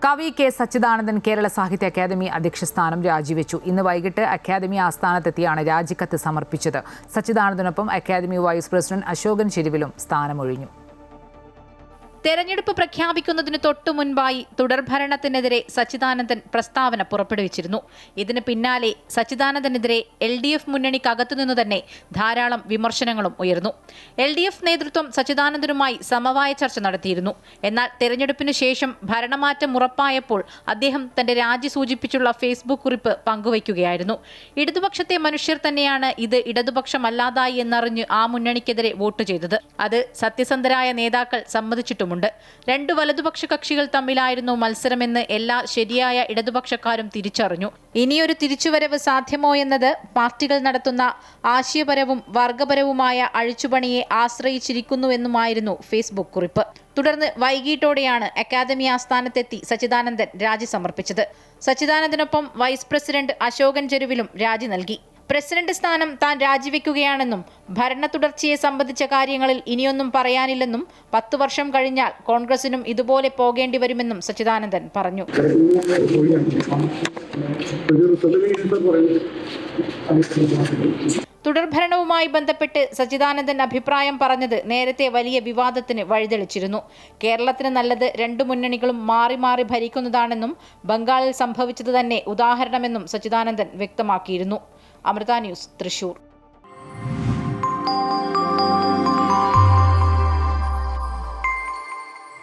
കവി കെ സച്ചിദാനന്ദൻ കേരള സാഹിത്യ അക്കാദമി അധ്യക്ഷ സ്ഥാനം രാജിവെച്ചു. ഇന്ന് വൈകിട്ട് അക്കാദമി ആസ്ഥാനത്തെത്തിയാണ് രാജിക്കത്ത് സമർപ്പിച്ചത്. സച്ചിദാനന്ദനൊപ്പം അക്കാദമി വൈസ് പ്രസിഡന്റ് അശോകൻ ചെരുവിലും സ്ഥാനമൊഴിഞ്ഞു. തെരഞ്ഞെടുപ്പ് പ്രഖ്യാപിക്കുന്നതിന് തൊട്ടു മുൻപായി തുടർഭരണത്തിനെതിരെ സച്ചിദാനന്ദൻ പ്രസ്താവന പുറപ്പെടുവിച്ചിരുന്നു. ഇതിന് പിന്നാലെ സച്ചിദാനന്ദനെതിരെ LDF മുന്നണിക്കകത്തുനിന്നു തന്നെ ധാരാളം വിമർശനങ്ങളും ഉയർന്നു. LDF നേതൃത്വം സച്ചിദാനന്ദനുമായി സമവായ ചർച്ച നടത്തിയിരുന്നു. എന്നാൽ തെരഞ്ഞെടുപ്പിന് ശേഷം ഭരണമാറ്റം ഉറപ്പായപ്പോൾ അദ്ദേഹം തന്റെ രാജി സൂചിപ്പിച്ചുള്ള ഫേസ്ബുക്ക് കുറിപ്പ് പങ്കുവയ്ക്കുകയായിരുന്നു. ഇടതുപക്ഷത്തെ മനുഷ്യർ തന്നെയാണ് ഇത് ഇടതുപക്ഷമല്ലാതായി എന്നറിഞ്ഞ് ആ മുന്നണിക്കെതിരെ വോട്ട് ചെയ്തത്. അത് സത്യസന്ധരായ നേതാക്കൾ സമ്മതിച്ചിട്ടും രണ്ടു വലതുപക്ഷ കക്ഷികൾ തമ്മിലായിരുന്നു മത്സരമെന്ന് എല്ലാ ശരിയായ ഇടതുപക്ഷക്കാരും തിരിച്ചറിഞ്ഞു. ഇനിയൊരു തിരിച്ചുവരവ് സാധ്യമോ എന്നത് പാർട്ടികൾ നടത്തുന്ന ആശയപരവും വർഗപരവുമായ അഴിച്ചുപണിയെ ആശ്രയിച്ചിരിക്കുന്നുവെന്നുമായിരുന്നു ഫേസ്ബുക്ക് കുറിപ്പ്. തുടർന്ന് വൈകിട്ടോടെയാണ് അക്കാദമി ആസ്ഥാനത്തെത്തി സച്ചിദാനന്ദൻ രാജി സമർപ്പിച്ചത്. സച്ചിദാനന്ദനൊപ്പം വൈസ് പ്രസിഡന്റ് അശോകൻ ചെരുവിലും രാജി നൽകി. പ്രസിഡന്റ് സ്ഥാനം താൻ രാജിവെക്കുകയാണെന്നും ഭരണ തുടർച്ചയെ സംബന്ധിച്ച കാര്യങ്ങളിൽ ഇനിയൊന്നും പറയാനില്ലെന്നും 10 വർഷം കഴിഞ്ഞാൽ കോൺഗ്രസിനും ഇതുപോലെ പോകേണ്ടി വരുമെന്നും സച്ചിദാനന്ദൻ പറഞ്ഞു. തുടർഭരണവുമായി ബന്ധപ്പെട്ട് സച്ചിദാനന്ദൻ അഭിപ്രായം പറഞ്ഞത് നേരത്തെ വലിയ വിവാദത്തിന് വഴിതെളിച്ചിരുന്നു. കേരളത്തിന് നല്ലത് രണ്ടു മുന്നണികളും മാറി മാറി ഭരിക്കുന്നതാണെന്നും ബംഗാളിൽ സംഭവിച്ചത് തന്നെ ഉദാഹരണമെന്നും സച്ചിദാനന്ദൻ വ്യക്തമാക്കിയിരുന്നു. അമൃത ന്യൂസ്, തൃശൂർ.